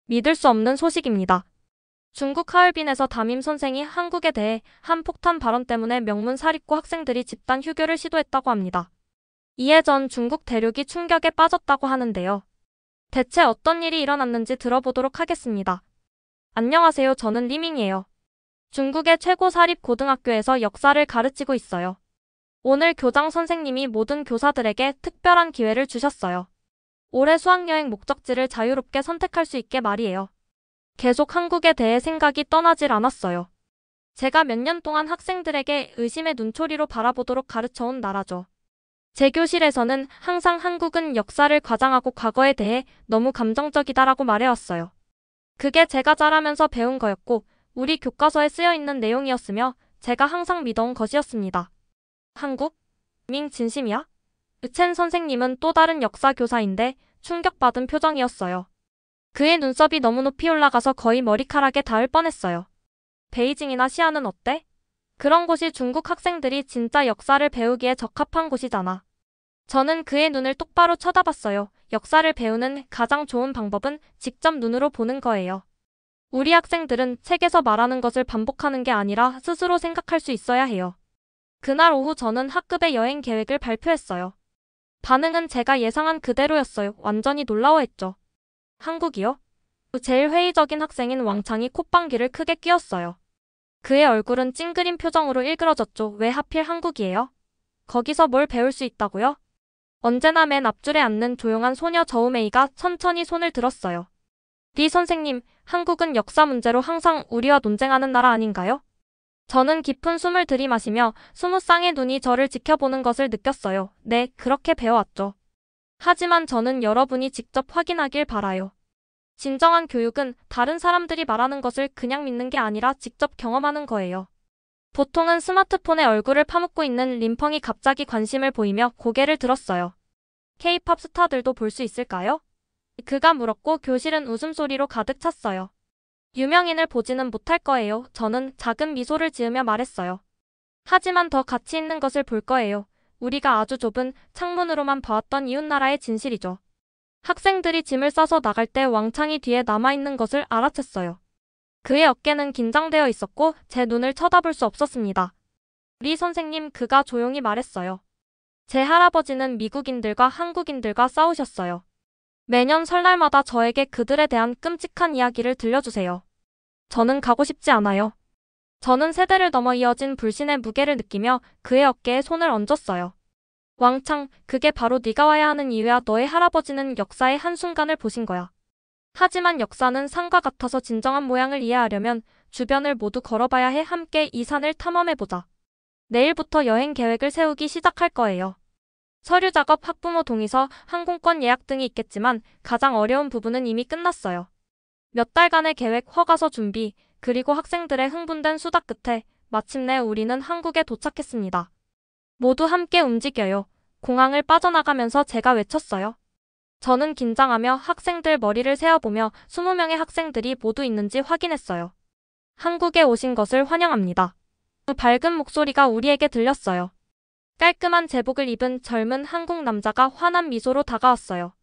믿을 수 없는 소식입니다. 중국 하얼빈에서 담임 선생이 한국에 대해 한 폭탄 발언 때문에 명문 사립고 학생들이 집단 휴교를 시도했다고 합니다. 이에 전 중국 대륙이 충격에 빠졌다고 하는데요. 대체 어떤 일이 일어났는지 들어보도록 하겠습니다. 안녕하세요. 저는 리밍이에요. 중국의 최고 사립 고등학교에서 역사를 가르치고 있어요. 오늘 교장 선생님이 모든 교사들에게 특별한 기회를 주셨어요. 올해 수학여행 목적지를 자유롭게 선택할 수 있게 말이에요. 계속 한국에 대해 생각이 떠나질 않았어요. 제가 몇 년 동안 학생들에게 의심의 눈초리로 바라보도록 가르쳐온 나라죠. 제 교실에서는 항상 한국은 역사를 과장하고 과거에 대해 너무 감정적이다라고 말해왔어요. 그게 제가 자라면서 배운 거였고 우리 교과서에 쓰여있는 내용이었으며 제가 항상 믿어온 것이었습니다. 한국? 밍 진심이야? 첸 선생님은 또 다른 역사 교사인데 충격받은 표정이었어요. 그의 눈썹이 너무 높이 올라가서 거의 머리카락에 닿을 뻔했어요. 베이징이나 시안은 어때? 그런 곳이 중국 학생들이 진짜 역사를 배우기에 적합한 곳이잖아. 저는 그의 눈을 똑바로 쳐다봤어요. 역사를 배우는 가장 좋은 방법은 직접 눈으로 보는 거예요. 우리 학생들은 책에서 말하는 것을 반복하는 게 아니라 스스로 생각할 수 있어야 해요. 그날 오후 저는 학급의 여행 계획을 발표했어요. 반응은 제가 예상한 그대로였어요. 완전히 놀라워했죠. 한국이요? 제일 회의적인 학생인 왕창이 콧방귀를 크게 뀌었어요. 그의 얼굴은 찡그린 표정으로 일그러졌죠. 왜 하필 한국이에요? 거기서 뭘 배울 수 있다고요? 언제나 맨 앞줄에 앉는 조용한 소녀 저우메이가 천천히 손을 들었어요. 리 선생님, 한국은 역사 문제로 항상 우리와 논쟁하는 나라 아닌가요? 저는 깊은 숨을 들이마시며 20쌍의 눈이 저를 지켜보는 것을 느꼈어요. 네, 그렇게 배워왔죠. 하지만 저는 여러분이 직접 확인하길 바라요. 진정한 교육은 다른 사람들이 말하는 것을 그냥 믿는 게 아니라 직접 경험하는 거예요. 보통은 스마트폰에 얼굴을 파묻고 있는 림펑이 갑자기 관심을 보이며 고개를 들었어요. K-팝 스타들도 볼 수 있을까요? 그가 물었고 교실은 웃음소리로 가득 찼어요. 유명인을 보지는 못할 거예요. 저는 작은 미소를 지으며 말했어요. 하지만 더 가치 있는 것을 볼 거예요. 우리가 아주 좁은 창문으로만 봐왔던 이웃나라의 진실이죠. 학생들이 짐을 싸서 나갈 때 왕창이 뒤에 남아있는 것을 알아챘어요. 그의 어깨는 긴장되어 있었고 제 눈을 쳐다볼 수 없었습니다. 리 선생님, 그가 조용히 말했어요. 제 할아버지는 미국인들과 한국인들과 싸우셨어요. 매년 설날마다 저에게 그들에 대한 끔찍한 이야기를 들려주세요. 저는 가고 싶지 않아요. 저는 세대를 넘어 이어진 불신의 무게를 느끼며 그의 어깨에 손을 얹었어요. 왕창, 그게 바로 네가 와야 하는 이유야. 너의 할아버지는 역사의 한순간을 보신 거야. 하지만 역사는 산과 같아서 진정한 모양을 이해하려면 주변을 모두 걸어봐야 해. 함께 이 산을 탐험해보자. 내일부터 여행 계획을 세우기 시작할 거예요. 서류 작업, 학부모 동의서, 항공권 예약 등이 있겠지만 가장 어려운 부분은 이미 끝났어요. 몇 달간의 계획, 허가서 준비, 그리고 학생들의 흥분된 수다 끝에 마침내 우리는 한국에 도착했습니다. 모두 함께 움직여요. 공항을 빠져나가면서 제가 외쳤어요. 저는 긴장하며 학생들 머리를 세어보며 20명의 학생들이 모두 있는지 확인했어요. 한국에 오신 것을 환영합니다. 그 밝은 목소리가 우리에게 들렸어요. 깔끔한 제복을 입은 젊은 한국 남자가 환한 미소로 다가왔어요.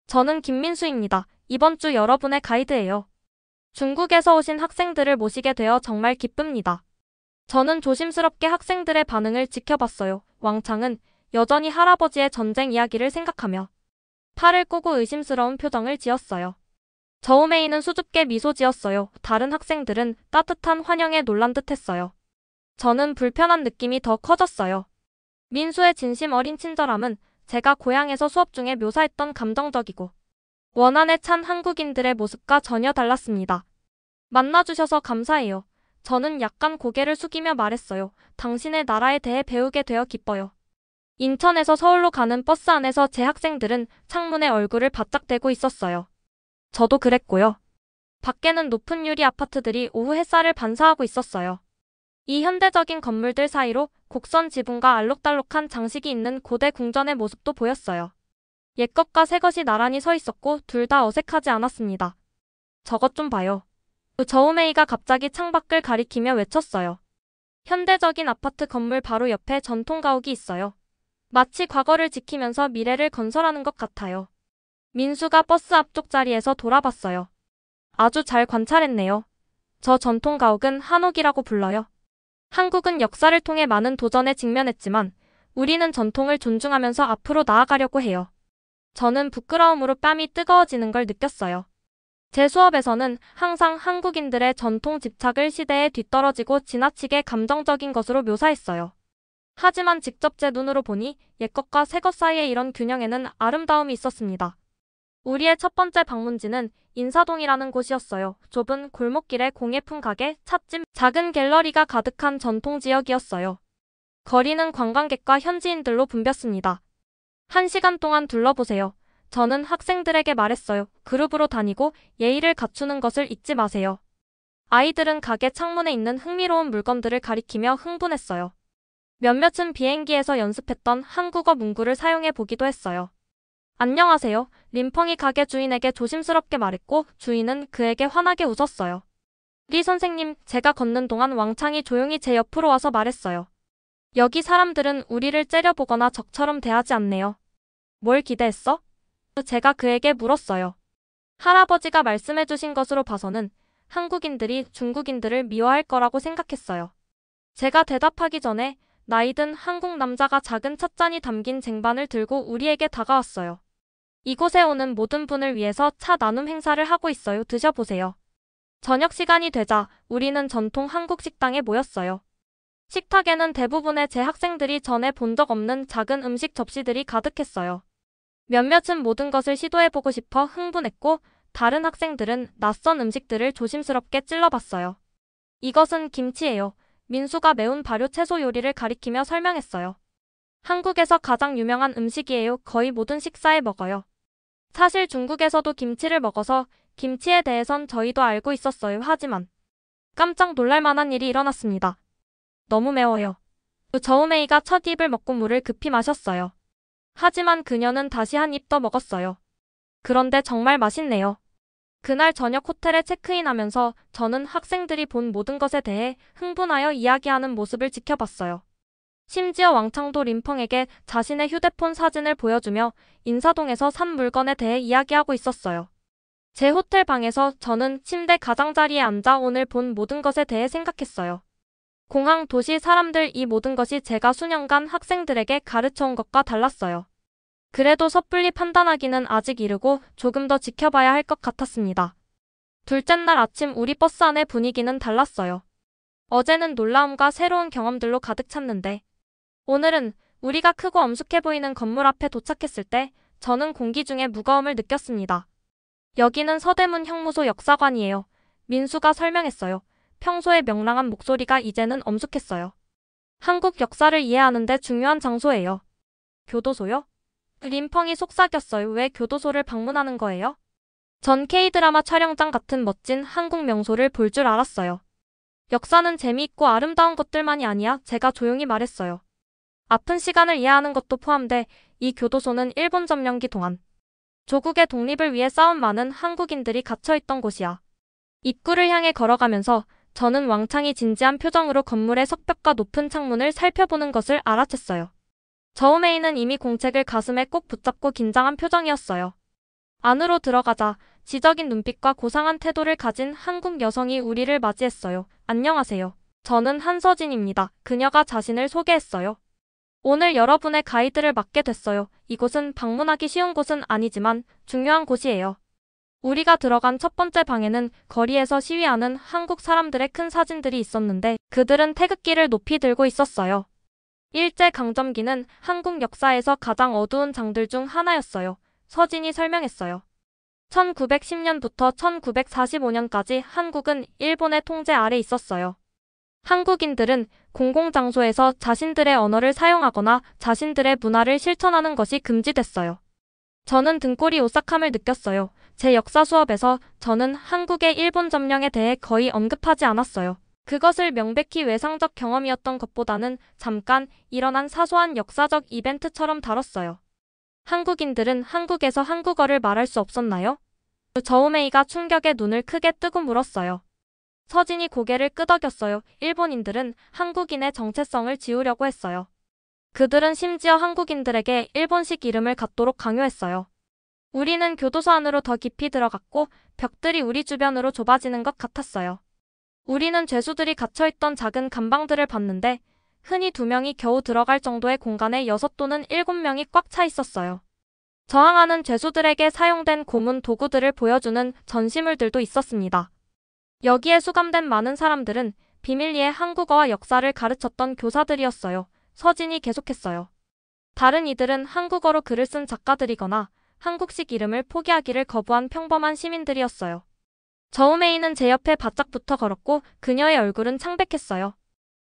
저는 김민수입니다. 이번 주 여러분의 가이드예요. 중국에서 오신 학생들을 모시게 되어 정말 기쁩니다. 저는 조심스럽게 학생들의 반응을 지켜봤어요. 왕창은 여전히 할아버지의 전쟁 이야기를 생각하며 팔을 꼬고 의심스러운 표정을 지었어요. 저우메이는 수줍게 미소 지었어요. 다른 학생들은 따뜻한 환영에 놀란 듯했어요. 저는 불편한 느낌이 더 커졌어요. 민수의 진심 어린 친절함은 제가 고향에서 수업 중에 묘사했던 감정적이고 원한에 찬 한국인들의 모습과 전혀 달랐습니다. 만나주셔서 감사해요. 저는 약간 고개를 숙이며 말했어요. 당신의 나라에 대해 배우게 되어 기뻐요. 인천에서 서울로 가는 버스 안에서 제 학생들은 창문에 얼굴을 바짝 대고 있었어요. 저도 그랬고요. 밖에는 높은 유리 아파트들이 오후 햇살을 반사하고 있었어요. 이 현대적인 건물들 사이로 곡선 지붕과 알록달록한 장식이 있는 고대 궁전의 모습도 보였어요. 옛것과 새것이 나란히 서 있었고 둘 다 어색하지 않았습니다. 저것 좀 봐요. 저우메이가 갑자기 창밖을 가리키며 외쳤어요. 현대적인 아파트 건물 바로 옆에 전통 가옥이 있어요. 마치 과거를 지키면서 미래를 건설하는 것 같아요. 민수가 버스 앞쪽 자리에서 돌아봤어요. 아주 잘 관찰했네요. 저 전통 가옥은 한옥이라고 불러요. 한국은 역사를 통해 많은 도전에 직면했지만 우리는 전통을 존중하면서 앞으로 나아가려고 해요. 저는 부끄러움으로 뺨이 뜨거워지는 걸 느꼈어요. 제 수업에서는 항상 한국인들의 전통 집착을 시대에 뒤떨어지고 지나치게 감정적인 것으로 묘사했어요. 하지만 직접 제 눈으로 보니 옛것과 새것 사이의 이런 균형에는 아름다움이 있었습니다. 우리의 첫 번째 방문지는 인사동이라는 곳이었어요. 좁은 골목길에 공예품 가게, 찻집, 작은 갤러리가 가득한 전통 지역이었어요. 거리는 관광객과 현지인들로 붐볐습니다. 1시간 동안 둘러보세요. 저는 학생들에게 말했어요. 그룹으로 다니고 예의를 갖추는 것을 잊지 마세요. 아이들은 가게 창문에 있는 흥미로운 물건들을 가리키며 흥분했어요. 몇몇은 비행기에서 연습했던 한국어 문구를 사용해 보기도 했어요. 안녕하세요. 림펑이 가게 주인에게 조심스럽게 말했고 주인은 그에게 환하게 웃었어요. 리 선생님, 제가 걷는 동안 왕창이 조용히 제 옆으로 와서 말했어요. 여기 사람들은 우리를 째려보거나 적처럼 대하지 않네요. 뭘 기대했어? 제가 그에게 물었어요. 할아버지가 말씀해주신 것으로 봐서는 한국인들이 중국인들을 미워할 거라고 생각했어요. 제가 대답하기 전에 나이든 한국 남자가 작은 찻잔이 담긴 쟁반을 들고 우리에게 다가왔어요. 이곳에 오는 모든 분을 위해서 차 나눔 행사를 하고 있어요. 드셔보세요. 저녁 시간이 되자 우리는 전통 한국 식당에 모였어요. 식탁에는 대부분의 제 학생들이 전에 본 적 없는 작은 음식 접시들이 가득했어요. 몇몇은 모든 것을 시도해보고 싶어 흥분했고 다른 학생들은 낯선 음식들을 조심스럽게 찔러봤어요. 이것은 김치예요. 민수가 매운 발효 채소 요리를 가리키며 설명했어요. 한국에서 가장 유명한 음식이에요. 거의 모든 식사에 먹어요. 사실 중국에서도 김치를 먹어서 김치에 대해선 저희도 알고 있었어요. 하지만 깜짝 놀랄 만한 일이 일어났습니다. 너무 매워요. 저우메이가 첫 입을 먹고 물을 급히 마셨어요. 하지만 그녀는 다시 한 입 더 먹었어요. 그런데 정말 맛있네요. 그날 저녁 호텔에 체크인하면서 저는 학생들이 본 모든 것에 대해 흥분하여 이야기하는 모습을 지켜봤어요. 심지어 왕창도 림펑에게 자신의 휴대폰 사진을 보여주며 인사동에서 산 물건에 대해 이야기하고 있었어요. 제 호텔 방에서 저는 침대 가장자리에 앉아 오늘 본 모든 것에 대해 생각했어요. 공항, 도시, 사람들, 이 모든 것이 제가 수년간 학생들에게 가르쳐온 것과 달랐어요. 그래도 섣불리 판단하기는 아직 이르고 조금 더 지켜봐야 할 것 같았습니다. 둘째 날 아침 우리 버스 안의 분위기는 달랐어요. 어제는 놀라움과 새로운 경험들로 가득 찼는데 오늘은 우리가 크고 엄숙해 보이는 건물 앞에 도착했을 때 저는 공기 중에 무거움을 느꼈습니다. 여기는 서대문 형무소 역사관이에요. 민수가 설명했어요. 평소에 명랑한 목소리가 이제는 엄숙했어요. 한국 역사를 이해하는 데 중요한 장소예요. 교도소요? 림펑이 속삭였어요. 왜 교도소를 방문하는 거예요? 전 K드라마 촬영장 같은 멋진 한국 명소를 볼 줄 알았어요. 역사는 재미있고 아름다운 것들만이 아니야. 제가 조용히 말했어요. 아픈 시간을 이해하는 것도 포함돼 이 교도소는 일본 점령기 동안 조국의 독립을 위해 싸운 많은 한국인들이 갇혀있던 곳이야. 입구를 향해 걸어가면서 저는 왕창이 진지한 표정으로 건물의 석벽과 높은 창문을 살펴보는 것을 알아챘어요. 저우메이는 이미 공책을 가슴에 꼭 붙잡고 긴장한 표정이었어요. 안으로 들어가자 지적인 눈빛과 고상한 태도를 가진 한국 여성이 우리를 맞이했어요. 안녕하세요. 저는 한서진입니다. 그녀가 자신을 소개했어요. 오늘 여러분의 가이드를 맡게 됐어요. 이곳은 방문하기 쉬운 곳은 아니지만 중요한 곳이에요. 우리가 들어간 첫 번째 방에는 거리에서 시위하는 한국 사람들의 큰 사진들이 있었는데 그들은 태극기를 높이 들고 있었어요. 일제강점기는 한국 역사에서 가장 어두운 장들 중 하나였어요. 서진이 설명했어요. 1910년부터 1945년까지 한국은 일본의 통제 아래 있었어요. 한국인들은 공공장소에서 자신들의 언어를 사용하거나 자신들의 문화를 실천하는 것이 금지됐어요. 저는 등골이 오싹함을 느꼈어요. 제 역사 수업에서 저는 한국의 일본 점령에 대해 거의 언급하지 않았어요. 그것을 명백히 외상적 경험이었던 것보다는 잠깐 일어난 사소한 역사적 이벤트처럼 다뤘어요. 한국인들은 한국에서 한국어를 말할 수 없었나요? 저우메이가 충격에 눈을 크게 뜨고 물었어요. 서진이 고개를 끄덕였어요. 일본인들은 한국인의 정체성을 지우려고 했어요. 그들은 심지어 한국인들에게 일본식 이름을 갖도록 강요했어요. 우리는 교도소 안으로 더 깊이 들어갔고 벽들이 우리 주변으로 좁아지는 것 같았어요. 우리는 죄수들이 갇혀있던 작은 감방들을 봤는데 흔히 2명이 겨우 들어갈 정도의 공간에 6 또는 7명이 꽉 차 있었어요. 저항하는 죄수들에게 사용된 고문 도구들을 보여주는 전시물들도 있었습니다. 여기에 수감된 많은 사람들은 비밀리에 한국어와 역사를 가르쳤던 교사들이었어요. 서진이 계속했어요. 다른 이들은 한국어로 글을 쓴 작가들이거나 한국식 이름을 포기하기를 거부한 평범한 시민들이었어요. 저우메이는 제 옆에 바짝 붙어 걸었고 그녀의 얼굴은 창백했어요.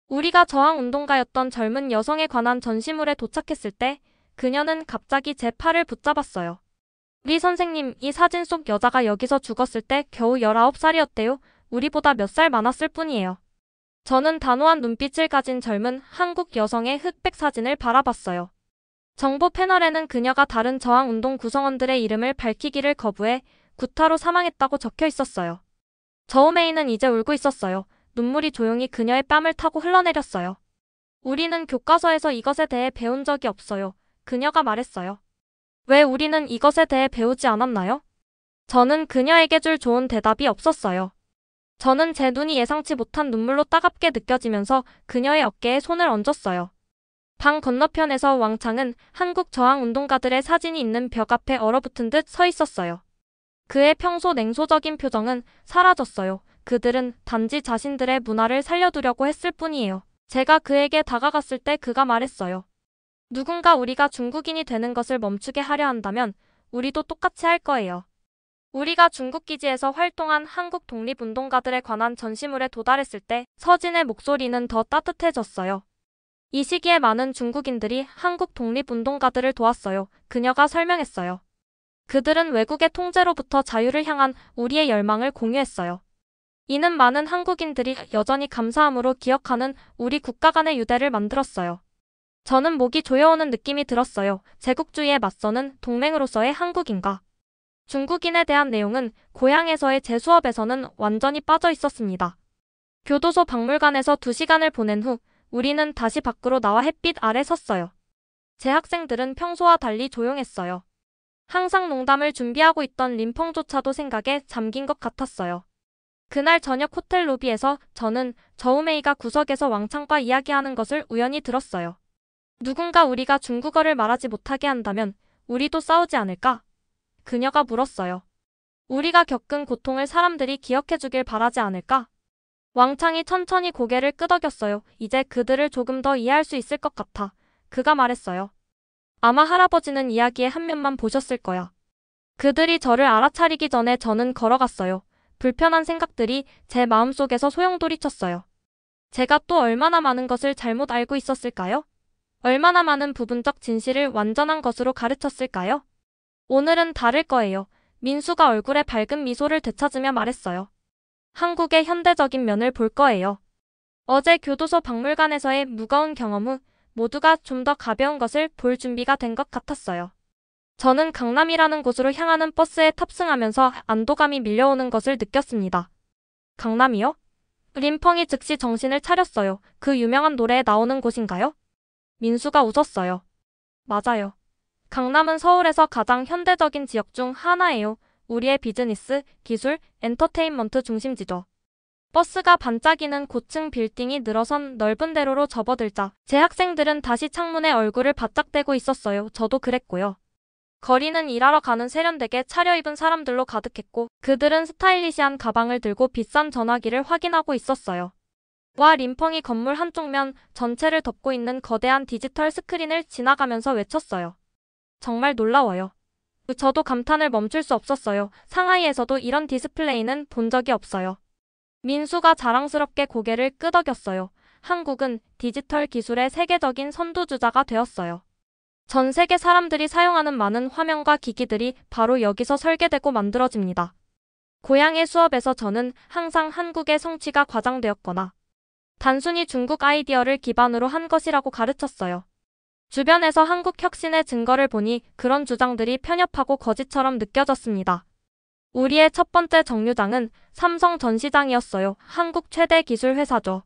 우리가 저항운동가였던 젊은 여성에 관한 전시물에 도착했을 때 그녀는 갑자기 제 팔을 붙잡았어요. 우리 선생님, 이 사진 속 여자가 여기서 죽었을 때 겨우 19살이었대요. 우리보다 몇 살 많았을 뿐이에요. 저는 단호한 눈빛을 가진 젊은 한국 여성의 흑백 사진을 바라봤어요. 정보 패널에는 그녀가 다른 저항운동 구성원들의 이름을 밝히기를 거부해 구타로 사망했다고 적혀 있었어요. 저우메이는 이제 울고 있었어요. 눈물이 조용히 그녀의 뺨을 타고 흘러내렸어요. 우리는 교과서에서 이것에 대해 배운 적이 없어요. 그녀가 말했어요. 왜 우리는 이것에 대해 배우지 않았나요? 저는 그녀에게 줄 좋은 대답이 없었어요. 저는 제 눈이 예상치 못한 눈물로 따갑게 느껴지면서 그녀의 어깨에 손을 얹었어요. 방 건너편에서 왕창은 한국 저항운동가들의 사진이 있는 벽 앞에 얼어붙은 듯 서 있었어요. 그의 평소 냉소적인 표정은 사라졌어요. 그들은 단지 자신들의 문화를 살려두려고 했을 뿐이에요. 제가 그에게 다가갔을 때 그가 말했어요. 누군가 우리가 중국인이 되는 것을 멈추게 하려 한다면 우리도 똑같이 할 거예요. 우리가 중국 기지에서 활동한 한국 독립운동가들에 관한 전시물에 도달했을 때 서진의 목소리는 더 따뜻해졌어요. 이 시기에 많은 중국인들이 한국 독립운동가들을 도왔어요. 그녀가 설명했어요. 그들은 외국의 통제로부터 자유를 향한 우리의 열망을 공유했어요. 이는 많은 한국인들이 여전히 감사함으로 기억하는 우리 국가 간의 유대를 만들었어요. 저는 목이 조여오는 느낌이 들었어요. 제국주의에 맞서는 동맹으로서의 한국인과 중국인에 대한 내용은 고향에서의 제 수업에서는 완전히 빠져 있었습니다. 교도소 박물관에서 2시간을 보낸 후 우리는 다시 밖으로 나와 햇빛 아래 섰어요. 제 학생들은 평소와 달리 조용했어요. 항상 농담을 준비하고 있던 림펑조차도 생각에 잠긴 것 같았어요. 그날 저녁 호텔 로비에서 저는 저우메이가 구석에서 왕창과 이야기하는 것을 우연히 들었어요. 누군가 우리가 중국어를 말하지 못하게 한다면 우리도 싸우지 않을까? 그녀가 물었어요. 우리가 겪은 고통을 사람들이 기억해주길 바라지 않을까? 왕창이 천천히 고개를 끄덕였어요. 이제 그들을 조금 더 이해할 수 있을 것 같아. 그가 말했어요. 아마 할아버지는 이야기의 한 면만 보셨을 거야. 그들이 저를 알아차리기 전에 저는 걸어갔어요. 불편한 생각들이 제 마음속에서 소용돌이쳤어요. 제가 또 얼마나 많은 것을 잘못 알고 있었을까요? 얼마나 많은 부분적 진실을 완전한 것으로 가르쳤을까요? 오늘은 다를 거예요. 민수가 얼굴에 밝은 미소를 되찾으며 말했어요. 한국의 현대적인 면을 볼 거예요. 어제 교도소 박물관에서의 무거운 경험 후 모두가 좀 더 가벼운 것을 볼 준비가 된 것 같았어요. 저는 강남이라는 곳으로 향하는 버스에 탑승하면서 안도감이 밀려오는 것을 느꼈습니다. 강남이요? 림펑이 즉시 정신을 차렸어요. 그 유명한 노래에 나오는 곳인가요? 민수가 웃었어요. 맞아요. 강남은 서울에서 가장 현대적인 지역 중 하나예요. 우리의 비즈니스, 기술, 엔터테인먼트 중심지죠. 버스가 반짝이는 고층 빌딩이 늘어선 넓은 대로로 접어들자 제 학생들은 다시 창문에 얼굴을 바짝 대고 있었어요. 저도 그랬고요. 거리는 일하러 가는 세련되게 차려입은 사람들로 가득했고 그들은 스타일리시한 가방을 들고 비싼 전화기를 확인하고 있었어요. 와 림펑이 건물 한쪽 면 전체를 덮고 있는 거대한 디지털 스크린을 지나가면서 외쳤어요. 정말 놀라워요. 저도 감탄을 멈출 수 없었어요. 상하이에서도 이런 디스플레이는 본 적이 없어요. 민수가 자랑스럽게 고개를 끄덕였어요. 한국은 디지털 기술의 세계적인 선두주자가 되었어요. 전 세계 사람들이 사용하는 많은 화면과 기기들이 바로 여기서 설계되고 만들어집니다. 고향의 수업에서 저는 항상 한국의 성취가 과장되었거나 단순히 중국 아이디어를 기반으로 한 것이라고 가르쳤어요. 주변에서 한국 혁신의 증거를 보니 그런 주장들이 편협하고 거짓처럼 느껴졌습니다. 우리의 첫 번째 정류장은 삼성 전시장이었어요. 한국 최대 기술 회사죠.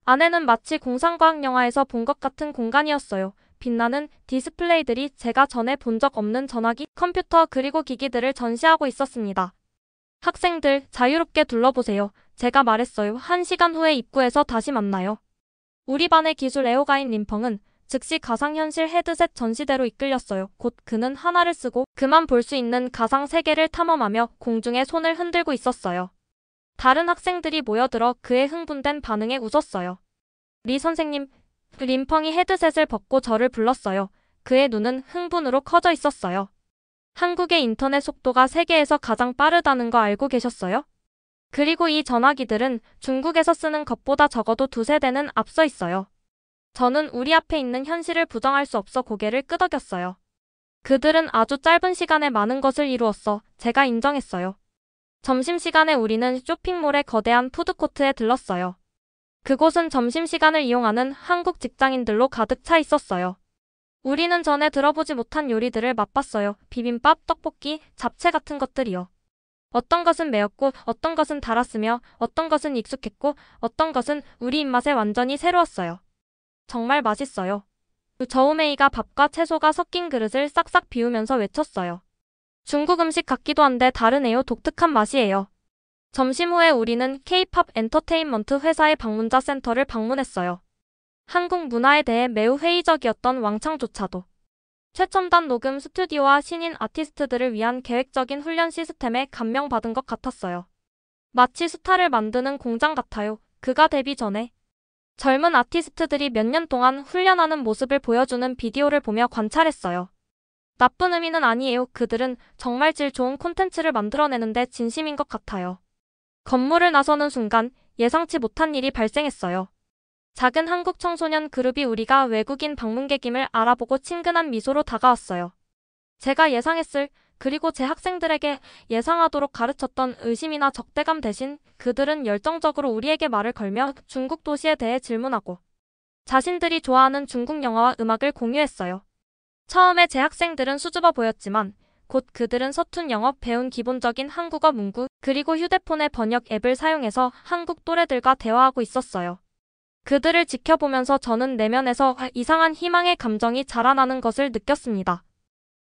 안에는 마치 공상과학 영화에서 본 것 같은 공간이었어요. 빛나는 디스플레이들이 제가 전에 본 적 없는 전화기, 컴퓨터 그리고 기기들을 전시하고 있었습니다. 학생들, 자유롭게 둘러보세요. 제가 말했어요. 1시간 후에 입구에서 다시 만나요. 우리 반의 기술 애호가인 림펑은 즉시 가상현실 헤드셋 전시대로 이끌렸어요. 곧 그는 하나를 쓰고 그만 볼 수 있는 가상 세계를 탐험하며 공중에 손을 흔들고 있었어요. 다른 학생들이 모여들어 그의 흥분된 반응에 웃었어요. 리 선생님, 림펑이 헤드셋을 벗고 저를 불렀어요. 그의 눈은 흥분으로 커져 있었어요. 한국의 인터넷 속도가 세계에서 가장 빠르다는 거 알고 계셨어요? 그리고 이 전화기들은 중국에서 쓰는 것보다 적어도 2세대는 앞서 있어요. 저는 우리 앞에 있는 현실을 부정할 수 없어 고개를 끄덕였어요. 그들은 아주 짧은 시간에 많은 것을 이루었어. 제가 인정했어요. 점심시간에 우리는 쇼핑몰의 거대한 푸드코트에 들렀어요. 그곳은 점심시간을 이용하는 한국 직장인들로 가득 차 있었어요. 우리는 전에 들어보지 못한 요리들을 맛봤어요. 비빔밥, 떡볶이, 잡채 같은 것들이요. 어떤 것은 매웠고 어떤 것은 달았으며 어떤 것은 익숙했고 어떤 것은 우리 입맛에 완전히 새로웠어요. 정말 맛있어요. 저우메이가 밥과 채소가 섞인 그릇을 싹싹 비우면서 외쳤어요. 중국 음식 같기도 한데 다르네요. 독특한 맛이에요. 점심 후에 우리는 K-팝 엔터테인먼트 회사의 방문자 센터를 방문했어요. 한국 문화에 대해 매우 회의적이었던 왕창조차도 최첨단 녹음 스튜디오와 신인 아티스트들을 위한 계획적인 훈련 시스템에 감명받은 것 같았어요. 마치 스타를 만드는 공장 같아요. 그가 데뷔 전에 젊은 아티스트들이 몇 년 동안 훈련하는 모습을 보여주는 비디오를 보며 관찰했어요. 나쁜 의미는 아니에요. 그들은 정말 질 좋은 콘텐츠를 만들어내는데 진심인 것 같아요. 건물을 나서는 순간 예상치 못한 일이 발생했어요. 작은 한국 청소년 그룹이 우리가 외국인 방문객임을 알아보고 친근한 미소로 다가왔어요. 제가 예상했을, 그리고 제 학생들에게 예상하도록 가르쳤던 의심이나 적대감 대신 그들은 열정적으로 우리에게 말을 걸며 중국 도시에 대해 질문하고 자신들이 좋아하는 중국 영화와 음악을 공유했어요. 처음에 제 학생들은 수줍어 보였지만 곧 그들은 서툰 영어, 배운 기본적인 한국어 문구, 그리고 휴대폰의 번역 앱을 사용해서 한국 또래들과 대화하고 있었어요. 그들을 지켜보면서 저는 내면에서 이상한 희망의 감정이 자라나는 것을 느꼈습니다.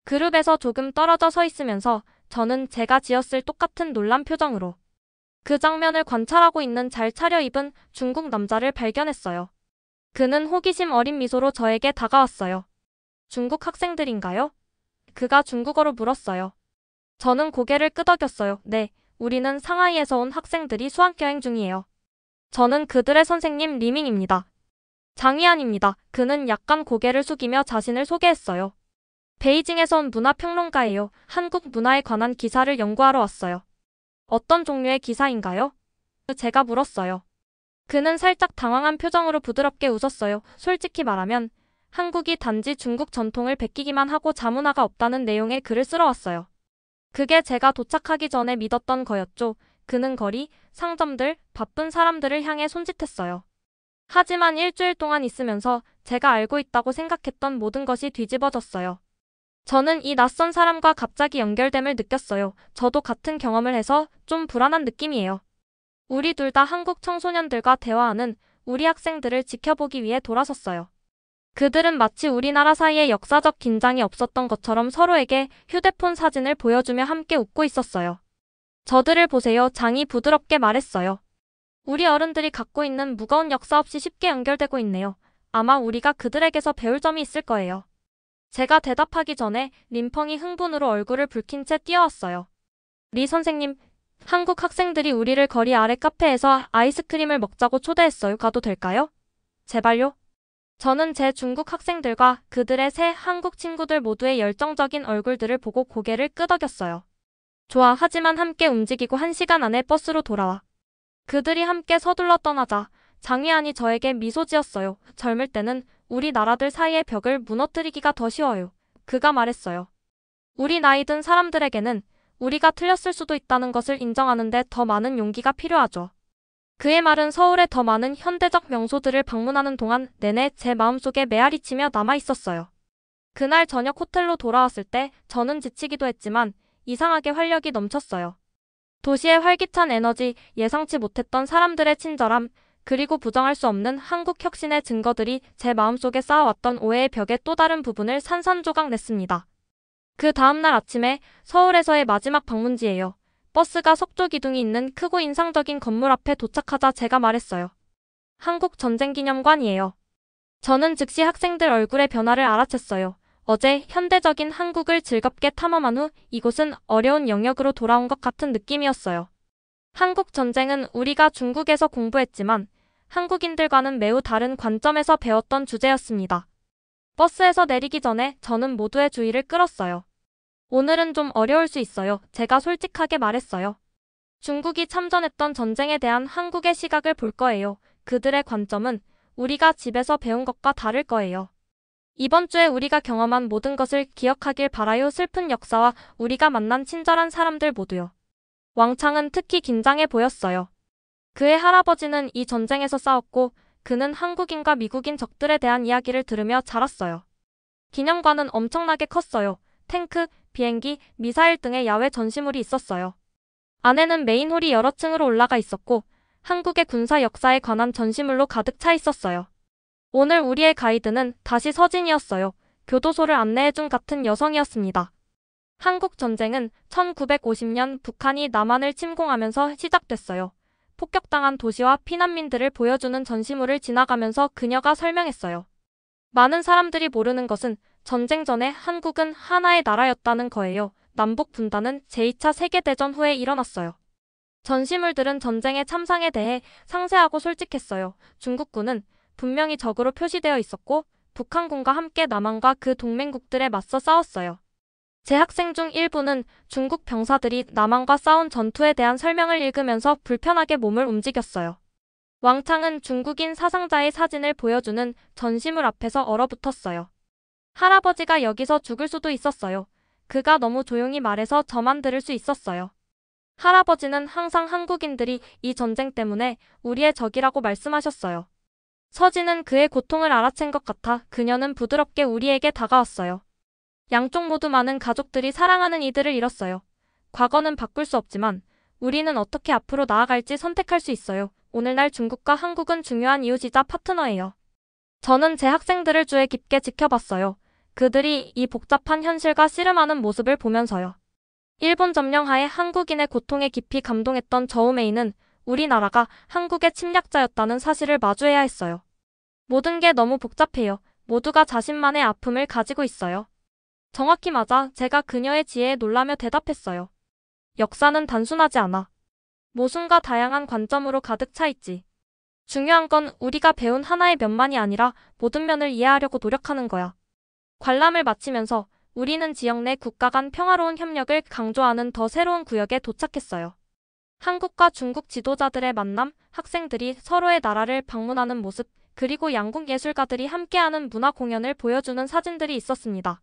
그룹에서 조금 떨어져 서 있으면서 저는 제가 지었을 똑같은 놀란 표정으로 그 장면을 관찰하고 있는 잘 차려입은 중국 남자를 발견했어요. 그는 호기심 어린 미소로 저에게 다가왔어요. 중국 학생들인가요? 그가 중국어로 물었어요. 저는 고개를 끄덕였어요. 네, 우리는 상하이에서 온 학생들이 수학여행 중이에요. 저는 그들의 선생님 리밍입니다. 장위안입니다. 그는 약간 고개를 숙이며 자신을 소개했어요. 베이징에서 온 문화평론가예요. 한국 문화에 관한 기사를 연구하러 왔어요. 어떤 종류의 기사인가요? 제가 물었어요. 그는 살짝 당황한 표정으로 부드럽게 웃었어요. 솔직히 말하면 한국이 단지 중국 전통을 베끼기만 하고 자문화가 없다는 내용의 글을 쓰러 왔어요. 그게 제가 도착하기 전에 믿었던 거였죠. 그는 거리, 상점들, 바쁜 사람들을 향해 손짓했어요. 하지만 일주일 동안 있으면서 제가 알고 있다고 생각했던 모든 것이 뒤집어졌어요. 저는 이 낯선 사람과 갑자기 연결됨을 느꼈어요. 저도 같은 경험을 해서 좀 불안한 느낌이에요. 우리 둘 다 한국 청소년들과 대화하는 우리 학생들을 지켜보기 위해 돌아섰어요. 그들은 마치 우리나라 사이에 역사적 긴장이 없었던 것처럼 서로에게 휴대폰 사진을 보여주며 함께 웃고 있었어요. 저들을 보세요. 장이 부드럽게 말했어요. 우리 어른들이 갖고 있는 무거운 역사 없이 쉽게 연결되고 있네요. 아마 우리가 그들에게서 배울 점이 있을 거예요. 제가 대답하기 전에 림펑이 흥분으로 얼굴을 붉힌 채 뛰어왔어요. 리 선생님, 한국 학생들이 우리를 거리 아래 카페에서 아이스크림을 먹자고 초대했어요. 가도 될까요? 제발요. 저는 제 중국 학생들과 그들의 새 한국 친구들 모두의 열정적인 얼굴들을 보고 고개를 끄덕였어요. 좋아, 하지만 함께 움직이고 1시간 안에 버스로 돌아와. 그들이 함께 서둘러 떠나자 장위안이 저에게 미소 지었어요. 젊을 때는 우리 나라들 사이의 벽을 무너뜨리기가 더 쉬워요. 그가 말했어요. 우리 나이 든 사람들에게는 우리가 틀렸을 수도 있다는 것을 인정하는데 더 많은 용기가 필요하죠. 그의 말은 서울의 더 많은 현대적 명소들을 방문하는 동안 내내 제 마음속에 메아리치며 남아있었어요. 그날 저녁 호텔로 돌아왔을 때 저는 지치기도 했지만 이상하게 활력이 넘쳤어요. 도시의 활기찬 에너지, 예상치 못했던 사람들의 친절함, 그리고 부정할 수 없는 한국 혁신의 증거들이 제 마음속에 쌓아왔던 오해의 벽의 또 다른 부분을 산산조각 냈습니다. 그 다음날 아침에 서울에서의 마지막 방문지예요. 버스가 석조 기둥이 있는 크고 인상적인 건물 앞에 도착하자 제가 말했어요. 한국 전쟁기념관이에요. 저는 즉시 학생들 얼굴의 변화를 알아챘어요. 어제 현대적인 한국을 즐겁게 탐험한 후 이곳은 어려운 영역으로 돌아온 것 같은 느낌이었어요. 한국 전쟁은 우리가 중국에서 공부했지만 한국인들과는 매우 다른 관점에서 배웠던 주제였습니다. 버스에서 내리기 전에 저는 모두의 주의를 끌었어요. 오늘은 좀 어려울 수 있어요. 제가 솔직하게 말했어요. 중국이 참전했던 전쟁에 대한 한국의 시각을 볼 거예요. 그들의 관점은 우리가 집에서 배운 것과 다를 거예요. 이번 주에 우리가 경험한 모든 것을 기억하길 바라요. 슬픈 역사와 우리가 만난 친절한 사람들 모두요. 왕창은 특히 긴장해 보였어요. 그의 할아버지는 이 전쟁에서 싸웠고 그는 한국인과 미국인 적들에 대한 이야기를 들으며 자랐어요. 기념관은 엄청나게 컸어요. 탱크, 비행기, 미사일 등의 야외 전시물이 있었어요. 안에는 메인홀이 여러 층으로 올라가 있었고 한국의 군사 역사에 관한 전시물로 가득 차 있었어요. 오늘 우리의 가이드는 다시 서진이었어요. 교도소를 안내해준 같은 여성이었습니다. 한국 전쟁은 1950년 북한이 남한을 침공하면서 시작됐어요. 폭격당한 도시와 피난민들을 보여주는 전시물을 지나가면서 그녀가 설명했어요. 많은 사람들이 모르는 것은 전쟁 전에 한국은 하나의 나라였다는 거예요. 남북 분단은 제2차 세계대전 후에 일어났어요. 전시물들은 전쟁의 참상에 대해 상세하고 솔직했어요. 중국군은 분명히 적으로 표시되어 있었고 북한군과 함께 남한과 그 동맹국들에 맞서 싸웠어요. 제 학생 중 일부는 중국 병사들이 남한과 싸운 전투에 대한 설명을 읽으면서 불편하게 몸을 움직였어요. 왕창은 중국인 사상자의 사진을 보여주는 전시물 앞에서 얼어붙었어요. 할아버지가 여기서 죽을 수도 있었어요. 그가 너무 조용히 말해서 저만 들을 수 있었어요. 할아버지는 항상 한국인들이 이 전쟁 때문에 우리의 적이라고 말씀하셨어요. 서진은 그의 고통을 알아챈 것 같아 그녀는 부드럽게 우리에게 다가왔어요. 양쪽 모두 많은 가족들이 사랑하는 이들을 잃었어요. 과거는 바꿀 수 없지만 우리는 어떻게 앞으로 나아갈지 선택할 수 있어요. 오늘날 중국과 한국은 중요한 이웃이자 파트너예요. 저는 제 학생들을 주의 깊게 지켜봤어요. 그들이 이 복잡한 현실과 씨름하는 모습을 보면서요. 일본 점령하에 한국인의 고통에 깊이 감동했던 저우메이는 우리나라가 한국의 침략자였다는 사실을 마주해야 했어요. 모든 게 너무 복잡해요. 모두가 자신만의 아픔을 가지고 있어요. 정확히 맞아. 제가 그녀의 지혜에 놀라며 대답했어요. 역사는 단순하지 않아. 모순과 다양한 관점으로 가득 차 있지. 중요한 건 우리가 배운 하나의 면만이 아니라 모든 면을 이해하려고 노력하는 거야. 관람을 마치면서 우리는 지역 내 국가 간 평화로운 협력을 강조하는 더 새로운 구역에 도착했어요. 한국과 중국 지도자들의 만남, 학생들이 서로의 나라를 방문하는 모습, 그리고 양국 예술가들이 함께하는 문화 공연을 보여주는 사진들이 있었습니다.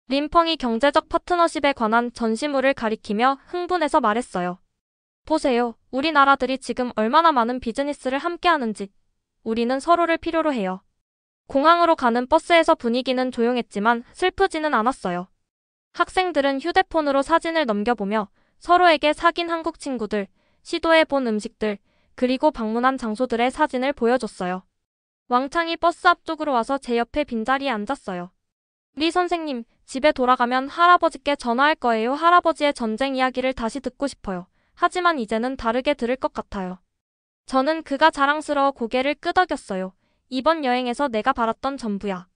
림펑이 경제적 파트너십에 관한 전시물을 가리키며 흥분해서 말했어요. 보세요. 우리나라들이 지금 얼마나 많은 비즈니스를 함께하는지. 우리는 서로를 필요로 해요. 공항으로 가는 버스에서 분위기는 조용했지만 슬프지는 않았어요. 학생들은 휴대폰으로 사진을 넘겨보며 서로에게 사귄 한국 친구들, 시도해본 음식들, 그리고 방문한 장소들의 사진을 보여줬어요. 왕창이 버스 앞쪽으로 와서 제 옆에 빈자리에 앉았어요. 리 선생님, 집에 돌아가면 할아버지께 전화할 거예요. 할아버지의 전쟁 이야기를 다시 듣고 싶어요. 하지만 이제는 다르게 들을 것 같아요. 저는 그가 자랑스러워 고개를 끄덕였어요. 이번 여행에서 내가 바랐던 전부야.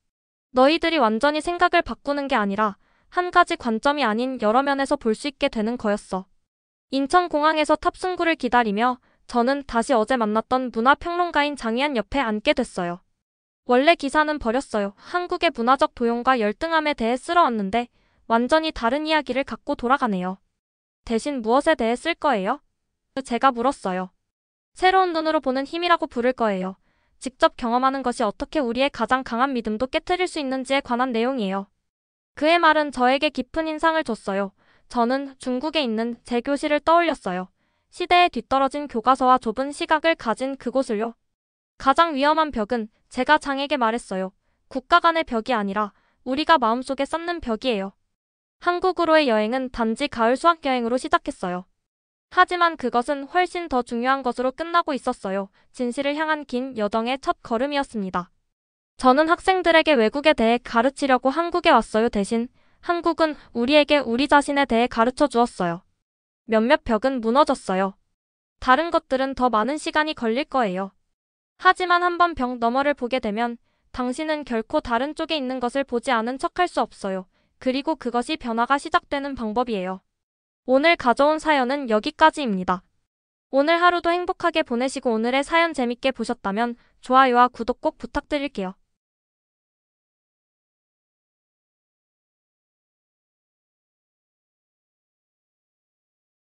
너희들이 완전히 생각을 바꾸는 게 아니라 한 가지 관점이 아닌 여러 면에서 볼 수 있게 되는 거였어. 인천공항에서 탑승구를 기다리며 저는 다시 어제 만났던 문화평론가인 장희안 옆에 앉게 됐어요. 원래 기사는 버렸어요. 한국의 문화적 도용과 열등함에 대해 쓸어왔는데 완전히 다른 이야기를 갖고 돌아가네요. 대신 무엇에 대해 쓸 거예요? 제가 물었어요. 새로운 눈으로 보는 힘이라고 부를 거예요. 직접 경험하는 것이 어떻게 우리의 가장 강한 믿음도 깨트릴 수 있는지에 관한 내용이에요. 그의 말은 저에게 깊은 인상을 줬어요. 저는 중국에 있는 제 교실을 떠올렸어요. 시대에 뒤떨어진 교과서와 좁은 시각을 가진 그곳을요. 가장 위험한 벽은 제가 장에게 말했어요. 국가 간의 벽이 아니라 우리가 마음속에 쌓는 벽이에요. 한국으로의 여행은 단지 가을 수학여행으로 시작했어요. 하지만 그것은 훨씬 더 중요한 것으로 끝나고 있었어요. 진실을 향한 긴 여정의 첫 걸음이었습니다. 저는 학생들에게 외국에 대해 가르치려고 한국에 왔어요. 대신 한국은 우리에게 우리 자신에 대해 가르쳐 주었어요. 몇몇 벽은 무너졌어요. 다른 것들은 더 많은 시간이 걸릴 거예요. 하지만 한번 벽 너머를 보게 되면 당신은 결코 다른 쪽에 있는 것을 보지 않은 척할 수 없어요. 그리고 그것이 변화가 시작되는 방법이에요. 오늘 가져온 사연은 여기까지입니다. 오늘 하루도 행복하게 보내시고 오늘의 사연 재밌게 보셨다면 좋아요와 구독 꼭 부탁드릴게요.